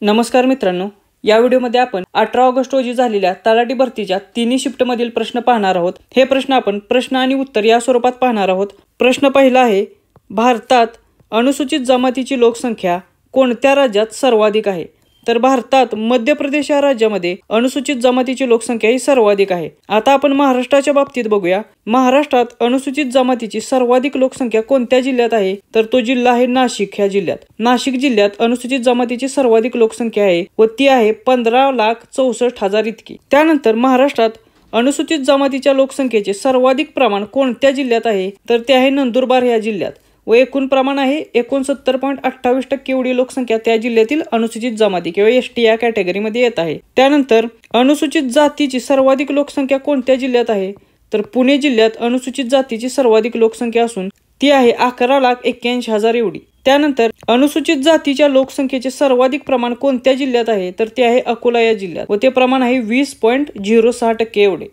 नमस्कार मित्रांनो, या व्हिडिओमध्ये आपण 18 ऑगस्ट रोजी झालेल्या तलाठी भरतीच्या तिन्ही शिफ्टमधील प्रश्न पाहणार आहोत। हे प्रश्न आपण प्रश्न आणि उत्तर या स्वरूपात पाहणार आहोत। प्रश्न पहिला आहे, भारतात अनुसूचित जमातीची लोकसंख्या कोणत्या राज्यात सर्वाधिक आहे? तर भारतात मध्य प्रदेश या राज्यामध्ये अनुसूचित जमातीची लोकसंख्या ही सर्वाधिक आहे। आता आपण महाराष्ट्राच्या बाबतीत बघूया। महाराष्ट्रात अनुसूचित जमातीची सर्वाधिक लोकसंख्या कोणत्या जिल्ह्यात आहे? तर तो जिल्हा आहे नाशिक ह्या जिल्ह्यात। नाशिक जिल्ह्यात अनुसूचित जमातीची सर्वाधिक लोकसंख्या आहे व ती आहे 15,64,000 इतकी। त्यानंतर महाराष्ट्रात अनुसूचित जमातीच्या लोकसंख्येचे सर्वाधिक प्रमाण कोणत्या जिल्ह्यात आहे? तर ते आहे नंदुरबार ह्या जिल्ह्यात व एकूण प्रमाण आहे 69.28% एवढी लोकसंख्या त्या जिल्ह्यातील अनुसूचित जमाती किंवा एसटी या कॅटेगरीमध्ये येत आहे। त्यानंतर अनुसूचित जातीची सर्वाधिक लोकसंख्या कोणत्या जिल्ह्यात आहे? तर पुणे जिल्ह्यात अनुसूचित जातीची सर्वाधिक लोकसंख्या असून ती आहे 11,81,000 एवढी। त्यानंतर अनुसूचित जातीच्या लोकसंख्येचे सर्वाधिक प्रमाण कोणत्या जिल्ह्यात आहे? तर ते आहे अकोला या जिल्ह्यात व ते प्रमाण आहे 20.06% एवढे।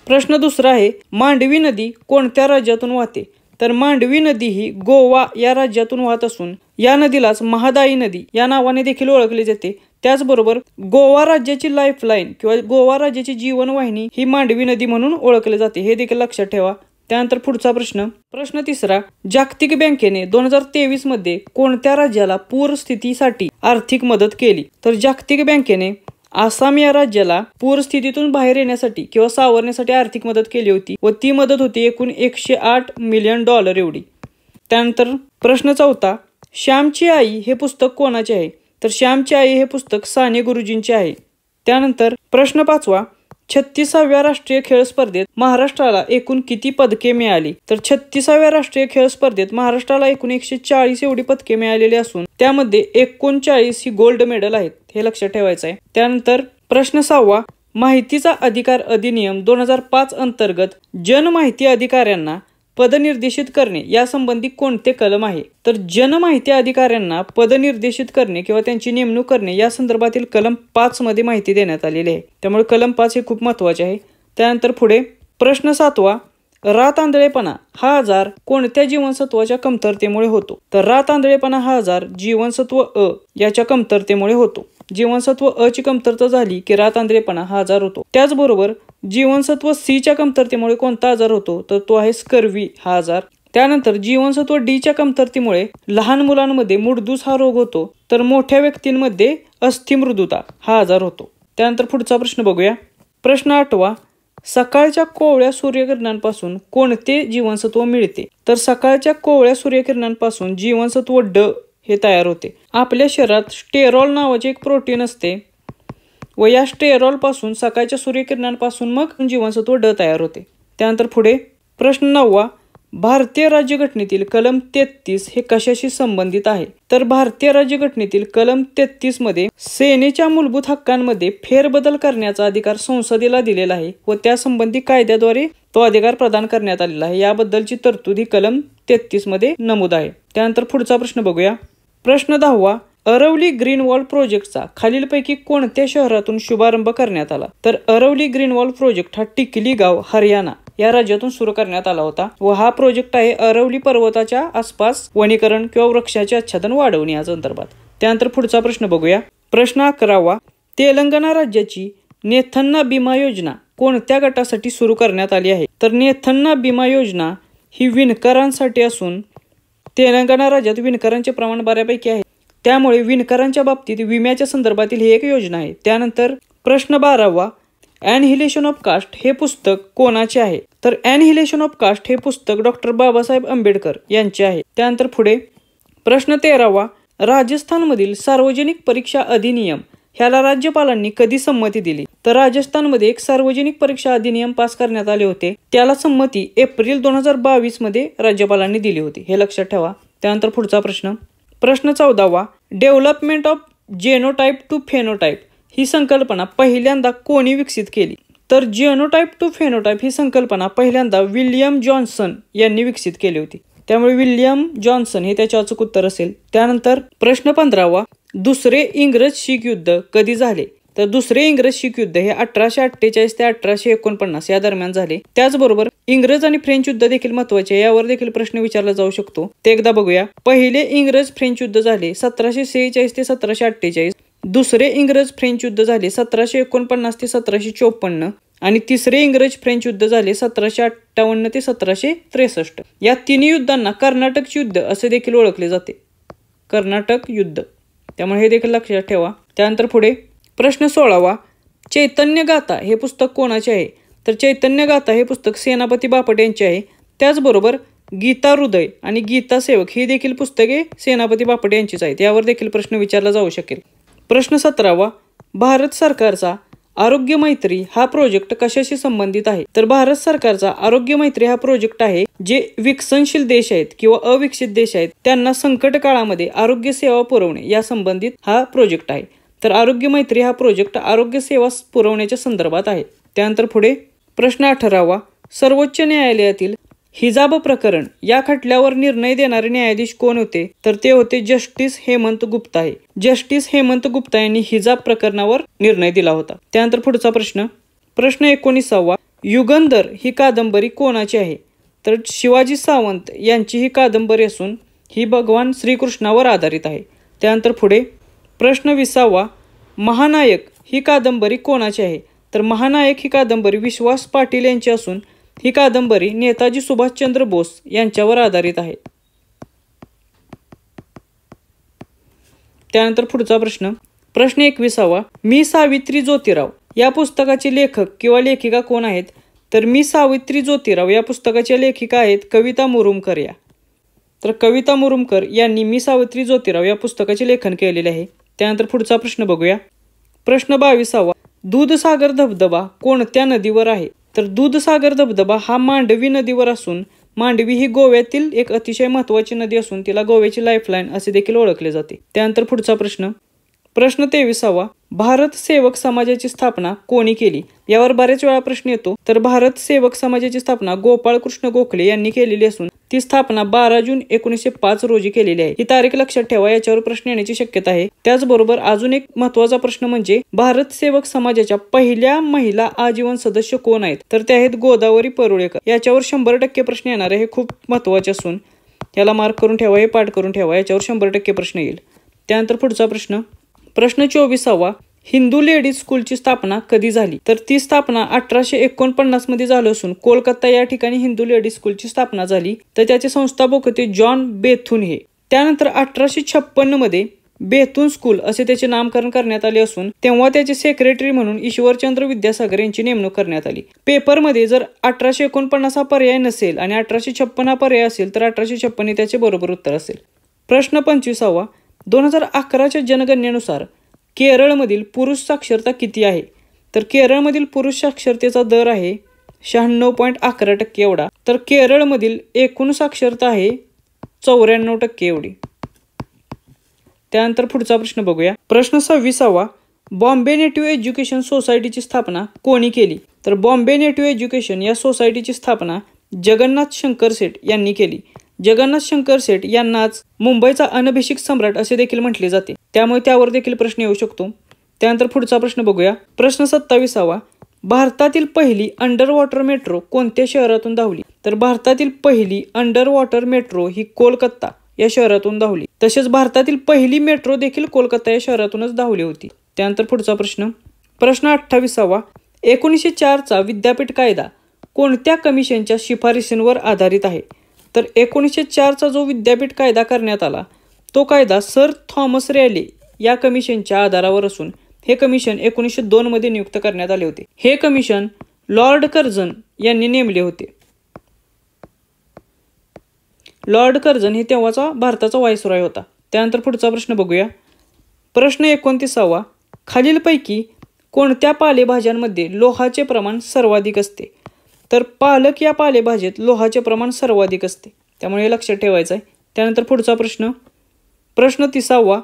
प्रश्न दुसरा आहे, मांडवी नदी कोणत्या राज्यातून वाहते? तर मांडवी नदी ही गोवा या राज्यातून वाहत असून या नदीलाच महादायी नदी या नावाने देखील ओळखले जाते। त्याचबरोबर गोवा राज्याची लाईफलाईन किंवा गोवा राज्याची जीवनवाहिनी ही मांडवी नदी म्हणून ओळखले जाते, हे देखील लक्षात ठेवा। त्यानंतर पुढचा प्रश्न तिसरा, जागतिक बँकेने 2023 मध्ये कोणत्या राज्याला पूर स्थितीसाठी आर्थिक मदत केली? तर जागतिक बँकेने आसाम या राज्याला पूर स्थितीतून बाहेर येण्यासाठी किंवा सावरण्यासाठी आर्थिक मदत केली होती व ती मदत होती एकूण $108 मिलियन एवढी। त्यानंतर प्रश्न चौथा, श्यामची आई हे पुस्तक कोणाचे आहे? तर श्यामची आई हे पुस्तक साने गुरुजींचे आहे। त्यानंतर प्रश्न पाचवा, 36व्या राष्ट्रीय खेळ स्पर्धेत महाराष्ट्राला एकूण किती पदके मिळाली? तर 36व्या राष्ट्रीय खेळ स्पर्धेत महाराष्ट्राला एकूण 140 एवढी पदके मिळालेली असून त्यामध्ये 39 ही गोल्ड मेडल आहेत, हे लक्षात ठेवायचं आहे। त्यानंतर प्रश्न सहावा, माहितीचा अधिकार अधिनियम 2005 अंतर्गत जनमाहिती अधिकाऱ्यांना पदनिर्देशित करणे यासंबंधी कोणते कलम आहे? तर जनमाहिती अधिकाऱ्यांना पदनिर्देशित करणे किंवा त्यांची नेमणूक करणे या संदर्भातील कलम 5 मध्ये माहिती देण्यात आलेली आहे, त्यामुळे कलम 5 हे खूप महत्त्वाचे आहे। त्यानंतर पुढे प्रश्न सातवा, रातआंधळेपणा हा आजार कोणत्या जीवनसत्वाच्या कमतरतेमुळे होतो? तर रातआंधळेपणा हा आजार जीवनसत्व अ याच्या कमतरतेमुळे होतो। जीवनसत्व अ ची कमतरता झाली की रातआंधळेपणा हा आजार होतो। त्याचबरोबर जीवनसत्व सी च्या कमतरतेमुळे कोणता आजार होतो? तर तो आहे स्कर्वी हा आजार। त्यानंतर जीवनसत्व डी च्या कमतरतेमुळे लहान मुलांमध्ये मुडदूस हा रोग होतो, तर मोठ्या व्यक्तींमध्ये अस्थिमृदुता हा आजार होतो। त्यानंतर पुढचा प्रश्न बघूया। प्रश्न आठवा, सकाळच्या कोवळ्या सूर्यकिरणांपासून कोणते जीवनसत्व मिळते? तर सकाळच्या कोवळ्या सूर्यकिरणांपासून जीवनसत्व ड हे तयार होते। आपल्या शरीरात स्टेरॉल नावाचे एक प्रोटीन असते व या स्टेरॉल पासून सकाळच्या सूर्यकिरणांपासून मग जीवनसत्व ड तयार होते। त्यानंतर पुढे प्रश्न नववा, भारतीय राज्यघटनेतील कलम 33 हे कशाशी संबंधित आहे? तर भारतीय राज्यघटनेतील कलम 33 मध्ये सेनेच्या मूलभूत हक्कांमध्ये फेरबदल करण्याचा अधिकार संसदेला दिलेला आहे व त्या संबंधी कायद्याद्वारे तो अधिकार प्रदान करण्यात आलेला आहे। याबद्दलची तरतूद ही कलम 33 मध्ये नमूद आहे। त्यानंतर पुढचा प्रश्न बघूया। प्रश्न 10वा, अरवली ग्रीन वॉल प्रोजेक्टचा खालीलपैकी कोणत्या शहरातून शुभारंभ करण्यात आला? तर अरवली ग्रीन वॉल प्रोजेक्ट हा टिकली गाव हरियाणा या राज्यातून सुरू करण्यात आला होता व हा प्रोजेक्ट आहे अरवली पर्वताच्या आसपास वनीकरण किंवा वृक्षाचे आच्छादन वाढवणे या संदर्भात। त्यानंतर पुढचा प्रश्न बघूया। प्रश्न 11वा, तेलंगणा राज्याची नेथन्ना बीमा योजना कोणत्या गटासाठी सुरू करण्यात आली आहे? तर नेथन्ना बीमा योजना ही विणकरांसाठी असून तेलंगणा राज्यात विणकरांचे प्रमाण बऱ्यापैकी आहे, त्यामुळे विणकरांच्या बाबतीत विम्याच्या संदर्भातील ही एक योजना आहे। त्यानंतर प्रश्न 12वा, ॲनहिलेशन ऑफ कास्ट हे पुस्तक कोणाचे आहे? तर ॲनहिलेशन ऑफ कास्ट हे पुस्तक डॉक्टर बाबासाहेब आंबेडकर यांचे आहे। त्यानंतर पुढे प्रश्न 13वा, राजस्थानमधील सार्वजनिक परीक्षा अधिनियम ह्याला राज्यपालांनी कधी संमती दिली? तर राजस्थानमध्ये एक सार्वजनिक परीक्षा अधिनियम पास करण्यात आले होते, त्याला संमती एप्रिल 2022 मध्ये राज्यपालांनी दिली होती, हे लक्षात ठेवा। त्यानंतर पुढचा प्रश्न 14वा, development of genotype to phenotype ही संकल्पना पहिल्यांदा कोणी विकसित केली? तर जेनोटाइप टू फेनोटाइप ही संकल्पना पहिल्यांदा विल्यम जॉन्सन यांनी विकसित केली होती, त्यामुळे विल्यम जॉन्सन हे त्याचे अचूक उत्तर असेल। त्यानंतर प्रश्न 15वा, दुसरे इंग्रज शीख युद्ध कधी झाले? तर दुसरे इंग्रज शीख युद्ध हे 1848 ते 1849 या दरम्यान झाले। त्याचबरोबर इंग्रज आणि फ्रेंच युद्ध देखील महत्त्वाचे, यावर देखील प्रश्न विचारला जाऊ शकतो, ते एकदा बघूया। पहिले इंग्रज फ्रेंच युद्ध झाले 1746 ते 1748, दुसरे इंग्रज फ्रेंच युद्ध झाले 1749 ते 1754 आणि तिसरे इंग्रज फ्रेंच युद्ध झाले 1758 ते 1763. या तिन्ही युद्धांना कर्नाटक युद्ध असे देखील ओळखले जाते. कर्नाटक युद्ध. त्यामुळे हे देखील लक्षात ठेवा. त्यानंतर पुढे प्रश्न 16वा. चैतन्य गाथा हे पुस्तक कोणाचे आहे? तर चैतन्य गाथा हे पुस्तक सेनापती बापट यांचे आहे. त्याचबरोबर गीता हृदय आणि गीता सेवक ही देखील पुस्तके सेनापती बापट यांचीच आहेत. यावर देखील प्रश्न विचारला जाऊ शकेल. प्रश्न 17वा. भारत सरकारचा आरोग्य मैत्री हा प्रोजेक्ट कशाशी संबंधित आहे? तर भारत सरकारचा आरोग्य मैत्री हा प्रोजेक्ट आहे जे विकसनशील देश आहेत किंवा अविकसित देश आहेत त्यांना संकट काळामध्ये आरोग्य सेवा पुरवणे या संबंधित हा प्रोजेक्ट आहे. तर आरोग्य मैत्री हा प्रोजेक्ट आरोग्य सेवा पुरवण्याच्या संदर्भात आहे. त्यानंतर पुढे प्रश्न 18वा. सर्वोच्च न्यायालयातील हिजाब प्रकरण या खटल्यावर निर्णय देणारे न्यायाधीश कोण होते? तर ते होते जस्टिस हेमंत गुप्ता आहे. जस्टिस हेमंत गुप्ता यांनी हिजाब प्रकरणावर निर्णय दिला होता. त्यानंतर पुढचा प्रश्न 19वा. युगंधर ही कादंबरी कोणाची आहे? तर शिवाजी सावंत यांची ही कादंबरी असून ही भगवान श्रीकृष्णावर आधारित आहे. त्यानंतर पुढे प्रश्न 20वा. महानायक ही कादंबरी कोणाची आहे? तर महानायक ही कादंबरी विश्वास पाटील यांची असून ही कादंबरी नेताजी सुभाषचंद्र बोस यांच्यावर आधारित आहे. त्यानंतर पुढचा प्रश्न 21वा. मी सावित्री ज्योतिराव या पुस्तकाचे लेखक किंवा लेखिका कोण आहेत? तर मी सावित्री ज्योतिराव या पुस्तकाच्या लेखिका आहेत कविता मुरुमकर या. तर कविता मुरुमकर यांनी मी सावित्री ज्योतिराव या पुस्तकाचे लेखन केलेले आहे. त्यानंतर पुढचा प्रश्न बघूया. प्रश्न 22वा. दूधसागर धबधबा कोणत्या नदीवर आहे? तर दूधसागर धबधबा हा मांडवी नदीवर असून मांडवी ही गोव्यातील एक अतिशय महत्त्वाची नदी असून तिला गोव्याची लाईफलाईन असे देखील ओळखले जाते. त्यानंतर पुढचा प्रश्न 23वा. भारत सेवक समाजाची स्थापना कोणी केली? यावर बरेच वेळा प्रश्न येतो. तर भारत सेवक समाजाची स्थापना गोपाळ कृष्ण गोखले यांनी केलेली असून ती स्थापना 12 जून 1905 रोजी केलेली आहे. ही तारीख लक्षात ठेवा, याच्यावर प्रश्न येण्याची शक्यता आहे. त्याचबरोबर अजून एक महत्त्वाचा प्रश्न म्हणजे भारत सेवक समाजाच्या पहिल्या महिला आजीवन सदस्य कोण आहेत? तर ते आहेत गोदावरी परुळेकर. याच्यावर 100% प्रश्न येणार आहे. हे खूप महत्त्वाचे असून याला मार्क करून ठेवा, हे पाठ करून ठेवा. याच्यावर 100% प्रश्न येईल. त्यानंतर पुढचा प्रश्न 24वा. हिंदू लेडीज स्कूलची स्थापना कधी झाली? तर ती स्थापना 1849 मध्ये झाली असून कोलकाता या ठिकाणी हिंदू लेडीज स्कूलची स्थापना झाली. तर त्याचे संस्थापक होते जॉन बेथून हे. त्यानंतर 1856 मध्ये बेथून स्कूल असे त्याचे नामकरण करण्यात आले असून तेव्हा त्याचे सेक्रेटरी म्हणून ईश्वरचंद्र विद्यासागर यांची नेमणूक करण्यात आली. पेपरमध्ये जर 1849 हा पर्याय नसेल आणि 1856 हा पर्याय असेल तर 1856 हे त्याचे बरोबर उत्तर असेल. प्रश्न 25वा. 2011च्या जनगणनेनुसार केरळमधील पुरुष साक्षरता किती आहे? तर केरळमधील पुरुष साक्षरतेचा दर आहे 96.11% एवढा. तर केरळमधील एकूण साक्षरता आहे 94% एवढी. त्यानंतर पुढचा प्रश्न बघूया. प्रश्न 26वा. बॉम्बे नेटिव्ह एज्युकेशन सोसायटीची स्थापना कोणी केली? तर बॉम्बे नेटिव्ह एज्युकेशन या सोसायटीची स्थापना जगन्नाथ शंकर सेठ यांनी केली. जगन्नाथ शंकर सेठ यांनाच मुंबईचा अनभिषिक्त सम्राट असे देखील म्हटले जाते. त्यामुळे त्यावर देखील प्रश्न येऊ शकतो. त्यानंतर पुढचा प्रश्न बघूया. प्रश्न 27वा. भारतातील पहिली अंडर वॉटर मेट्रो कोणत्या शहरातून धावली? तर भारतातील पहिली अंडर वॉटर मेट्रो ही कोलकाता या शहरातून धावली. तसेच भारतातील पहिली मेट्रो देखील कोलकाता या शहरातूनच धावली होती. त्यानंतर पुढचा प्रश्न 28वा. 1904चा विद्यापीठ कायदा कोणत्या कमिशनच्या शिफारशींवर आधारित आहे? तर 1904चा जो विद्यापीठ कायदा करण्यात आला तो कायदा सर थॉमस रॅले या कमिशनच्या आधारावर असून हे कमिशन 1902 मध्ये नियुक्त करण्यात आले होते. हे कमिशन लॉर्ड कर्झन यांनी नेमले होते. लॉर्ड कर्झन हे तेव्हाचा भारताचा व्हाईसरॉय होता. त्यानंतर पुढचा प्रश्न बघूया. प्रश्न 29वा. खालीलपैकी कोणत्या पालेभाज्यांमध्ये लोहाचे प्रमाण सर्वाधिक असते? तर पालक या पालेभाजीत लोहाचे प्रमाण सर्वाधिक असते. त्यामुळे हे लक्षात ठेवायचं आहे. त्यानंतर पुढचा प्रश्न 30वा.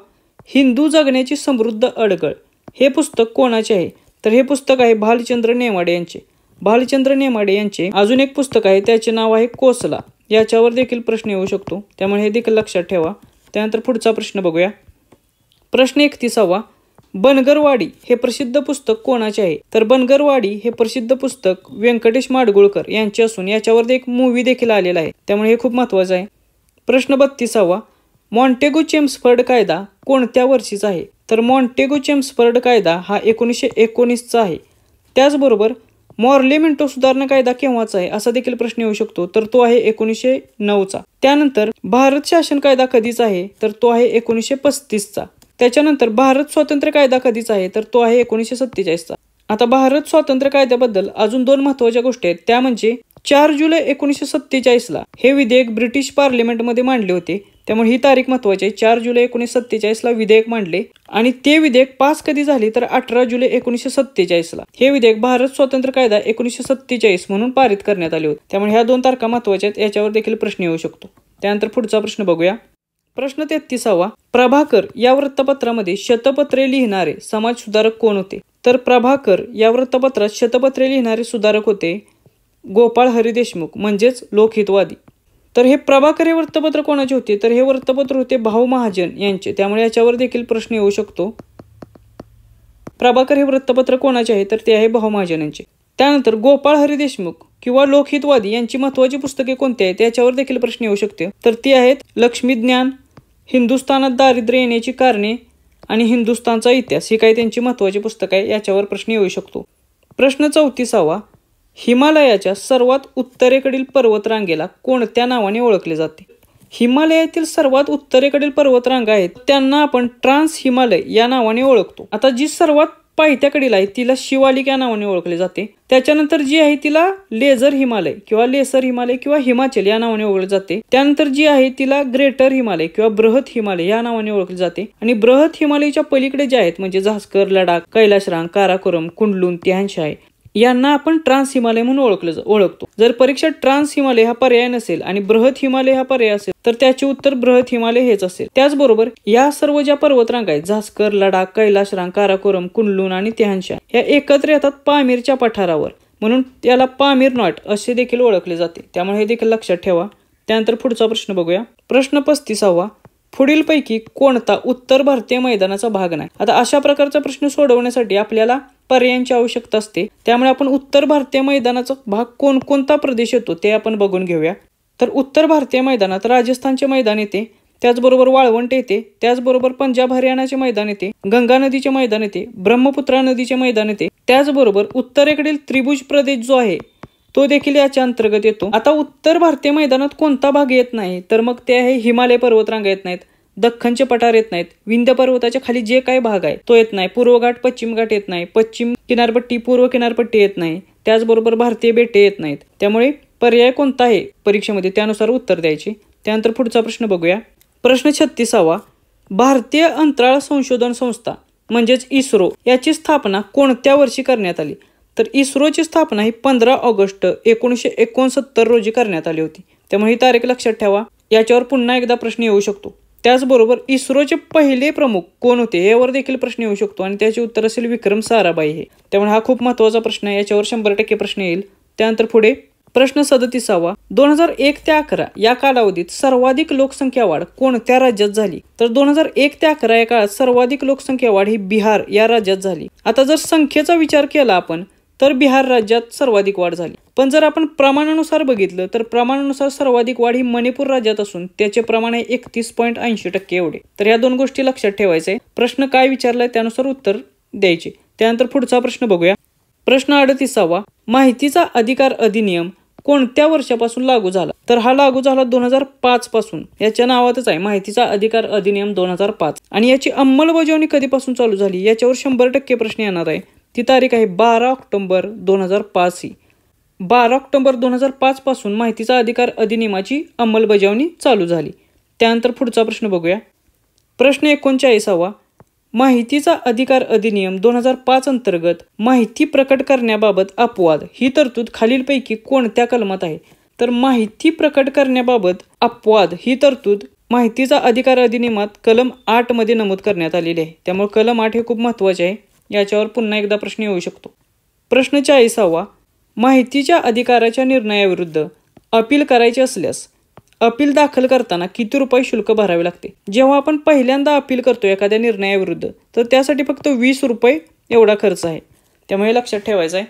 हिंदू जगण्याची समृद्ध अडगळ हे पुस्तक कोणाचे आहे? तर हे पुस्तक आहे भालचंद्र नेमाडे यांचे. भालचंद्र नेमाडे यांचे अजून एक पुस्तक आहे त्याचे नाव आहे कोसला. याच्यावर देखील प्रश्न येऊ शकतो. त्यामुळे हे देखील लक्षात ठेवा. त्यानंतर पुढचा प्रश्न बघूया. प्रश्न 31वा. बनगरवाडी हे प्रसिद्ध पुस्तक कोणाचे आहे? तर बनगरवाडी हे प्रसिद्ध पुस्तक व्यंकटेश माडगुळकर यांचे असून याच्यावर एक मूवी देखील आलेला आहे. त्यामुळे हे खूप महत्त्वाचं आहे. प्रश्न 32वा. मॉन्टेगो चेम्सफर्ड कायदा कोणत्या वर्षीचा आहे? तर मॉन्टेगो-चेम्सफोर्ड कायदा हा 1919चा आहे. त्याचबरोबर मॉर्ले मिंटो सुधारणा कायदा केव्हाचा आहे असा देखील प्रश्न येऊ शकतो, तर तो आहे 1909चा. त्यानंतर भारत शासन कायदा कधीचा आहे, तर तो आहे 1935चा. त्याच्यानंतर भारत स्वातंत्र्य कायदा कधीचा आहे, तर तो आहे 1947चा. आता भारत स्वातंत्र्य कायद्याबद्दल अजून 2 महत्वाच्या गोष्टी आहेत, त्या म्हणजे 4 जुलै 1947ला हे विधेयक ब्रिटिश पार्लिमेंटमध्ये मांडले होते. त्यामुळे ही तारीख महत्वाची आहे. 4 जुलै 1947ला विधेयक मांडले आणि ते विधेयक पास कधी झाले, तर 18 जुलै 1947ला हे विधेयक भारत स्वातंत्र्य कायदा 1947 म्हणून पारित करण्यात आले होते. त्यामुळे ह्या 2 तारखा महत्वाच्या आहेत, याच्यावर देखील प्रश्न येऊ शकतो. त्यानंतर पुढचा प्रश्न बघूया. प्रश्न 33वा. प्रभाकर या वृत्तपत्रामध्ये शतपत्रे लिहिणारे समाज सुधारक कोण होते? तर प्रभाकर या वृत्तपत्रात शतपत्रे लिहिणारे सुधारक होते गोपाळ हरी देशमुख, म्हणजेच लोकहितवादी. तर हे प्रभाकर हे वृत्तपत्र कोणाचे होते, तर हे वृत्तपत्र होते भाऊ महाजन यांचे. त्यामुळे याच्यावर देखील प्रश्न येऊ शकतो. प्रभाकर हे वृत्तपत्र कोणाचे आहे, तर ते आहे भाऊ महाजन यांचे. त्यानंतर गोपाळ हरी देशमुख किंवा लोकहितवादी यांची महत्वाची पुस्तके कोणती आहेत, याच्यावर देखील प्रश्न येऊ शकते. तर ती आहेत लक्ष्मी ज्ञान, हिंदुस्थानात दारिद्र्य येण्याची कारणे आणि हिंदुस्थानचा इतिहास. ही काही त्यांची महत्वाची पुस्तक आहे, याच्यावर प्रश्न येऊ शकतो. प्रश्न 34वा. हिमालयाच्या सर्वात उत्तरेकडील पर्वतरांगेला कोणत्या नावाने ओळखले जाते? हिमालयातील सर्वात उत्तरेकडील पर्वतरांगा आहेत त्यांना आपण ट्रान्स हिमालय या नावाने ओळखतो. आता जी सर्वात पायथ्याकडील आहे तिला शिवालिक या नावाने ओळखले जाते. त्याच्यानंतर जी आहे तिला लेझर हिमालय किंवा लेसर हिमालय किंवा हिमाचल या नावाने ओळखले जाते. त्यानंतर जी आहे तिला ग्रेटर हिमालय किंवा बृहत हिमालय या नावाने ओळखले जाते. आणि बृहत हिमालयच्या पलीकडे जे आहेत म्हणजे झास्कर, लडाख, कैलाशरांग, काराकोरम, कुंडलून, तिहानशाय यांना आपण ट्रान्स हिमालय म्हणून ओळखतो. जर परीक्षेत ट्रान्स हिमालय हा पर्याय नसेल आणि बृहत हिमालय हा पर्याय असेल तर त्याचे उत्तर बृहत हिमालय हेच असेल. त्याचबरोबर या सर्व ज्या पर्वतरांगा आहेत झास्कर, लडाख, कैलाशरांग, काराकोरम, कुंडलून आणि तिहानशाय या एकत्र येतात पामीरच्या पठारावर, म्हणून त्याला पामीर नॉट असे देखील ओळखले जाते. त्यामुळे हे देखील लक्षात ठेवा. त्यानंतर पुढचा प्रश्न बघूया. प्रश्न 35वा. पुढीलपैकी कोणता उत्तर भारतीय मैदानाचा भाग नाही? आता अशा प्रकारचा प्रश्न सोडवण्यासाठी आपल्याला पर्यायांची आवश्यकता असते. त्यामुळे आपण उत्तर भारतीय मैदानाचा भाग कोणकोणता प्रदेश येतो ते आपण बघून घेऊया. तर उत्तर भारतीय मैदानात राजस्थानचे मैदान येते, त्याचबरोबर वाळवंट येते, त्याचबरोबर पंजाब हरियाणाचे मैदान येते, गंगा नदीचे मैदान येते, ब्रह्मपुत्रा नदीचे मैदान येते, त्याचबरोबर उत्तरेकडील त्रिभुज प्रदेश जो आहे तो देखील याच्या अंतर्गत येतो. आता उत्तर भारतीय मैदानात कोणता भाग येत नाही, तर मग ते आहे हिमालय पर्वतरांगा येत नाहीत, दख्खनचे पठार येत नाहीत, विंध्य पर्वताच्या खाली जे काही भाग आहे तो येत नाही, पूर्व घाट पश्चिम घाट येत नाही, पश्चिम किनारपट्टी पूर्व किनारपट्टी येत नाही, त्याचबरोबर भारतीय बेटे येत नाहीत. त्यामुळे पर्याय कोणता आहे परीक्षेमध्ये त्यानुसार उत्तर द्यायचे. त्यानंतर पुढचा प्रश्न बघूया. प्रश्न 36वा. भारतीय अंतराळ संशोधन संस्था म्हणजेच इस्रो याची स्थापना कोणत्या वर्षी करण्यात आली? तर इस्रोची स्थापना ही 15 ऑगस्ट 1969 रोजी करण्यात आली होती. त्यामुळे ही तारीख लक्षात ठेवा. याच्यावर पुन्हा एकदा प्रश्न येऊ शकतो. त्याचबरोबर इस्रोचे पहिले प्रमुख कोण होते यावर देखील प्रश्न येऊ शकतो आणि त्याचे उत्तर असेल विक्रम साराभाई हे. त्यामुळे हा खूप महत्वाचा प्रश्न आहे, याच्यावर 100% प्रश्न येईल. त्यानंतर पुढे प्रश्न 37वा. 2001 ते 11 या कालावधीत सर्वाधिक लोकसंख्या वाढ कोणत्या राज्यात झाली? तर 2001 ते 11 या काळात सर्वाधिक लोकसंख्या वाढ ही बिहार या राज्यात झाली. आता जर संख्येचा विचार केला आपण तर बिहार राज्यात सर्वाधिक वाढ झाली. पण जर आपण प्रमाणानुसार बघितलं तर प्रमाणानुसार सर्वाधिक वाढ ही मणिपूर राज्यात असून त्याचे प्रमाण आहे 31.80% एवढे. तर या 2 गोष्टी लक्षात ठेवायचे. प्रश्न काय विचारलाय त्यानुसार उत्तर द्यायचे. त्यानंतर पुढचा प्रश्न बघूया. प्रश्न 38वा. माहितीचा अधिकार अधिनियम कोणत्या वर्षापासून लागू झाला? तर हा लागू झाला 2005 पासून. याच्या नावातच आहे माहितीचा अधिकार अधिनियम 2005. आणि याची अंमलबजावणी कधीपासून चालू झाली याच्यावर 100% प्रश्न येणार आहे. ती तारीख आहे 12 ऑक्टोबर 2005 ही. 12 ऑक्टोबर 2005 पासून माहितीचा अधिकार अधिनियमाची अंमलबजावणी चालू झाली. त्यानंतर पुढचा प्रश्न बघूया. प्रश्न 39वा. माहितीचा अधिकार अधिनियम 2005 अंतर्गत माहिती प्रकट करण्याबाबत अपवाद ही तरतूद खालीलपैकी कोणत्या कलमात आहे? तर माहिती प्रकट करण्याबाबत अपवाद ही तरतूद माहितीचा अधिकार अधिनियमात कलम 8 मध्ये नमूद करण्यात आलेली आहे. त्यामुळे कलम 8 हे खूप महत्वाचे आहे. याच्यावर पुन्हा एकदा प्रश्न येऊ शकतो. प्रश्न 40वा. माहितीच्या अधिकाराच्या निर्णयाविरुद्ध अपील करायचे असल्यास अपील दाखल करताना किती रुपये शुल्क भरावे लागते? जेव्हा आपण पहिल्यांदा अपील करतो एखाद्या निर्णयाविरुद्ध तर त्यासाठी फक्त 20 रुपये एवढा खर्च आहे. त्यामुळे लक्षात ठेवायचं आहे.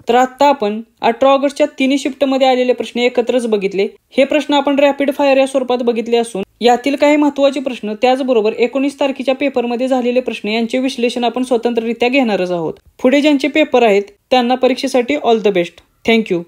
तर आता आपण 18 ऑगस्टच्या 3 शिफ्टमध्ये आलेले प्रश्न एकत्रच बघितले. हे प्रश्न आपण रॅपिड फायर या स्वरूपात बघितले असून यातील काही महत्त्वाचे प्रश्न त्याचबरोबर 19 तारखेच्या पेपरमध्ये झालेले प्रश्न यांचे विश्लेषण आपण स्वतंत्ररित्या घेणारच आहोत. पुढे ज्यांचे पेपर आहेत त्यांना परीक्षेसाठी ऑल द बेस्ट. थँक्यू.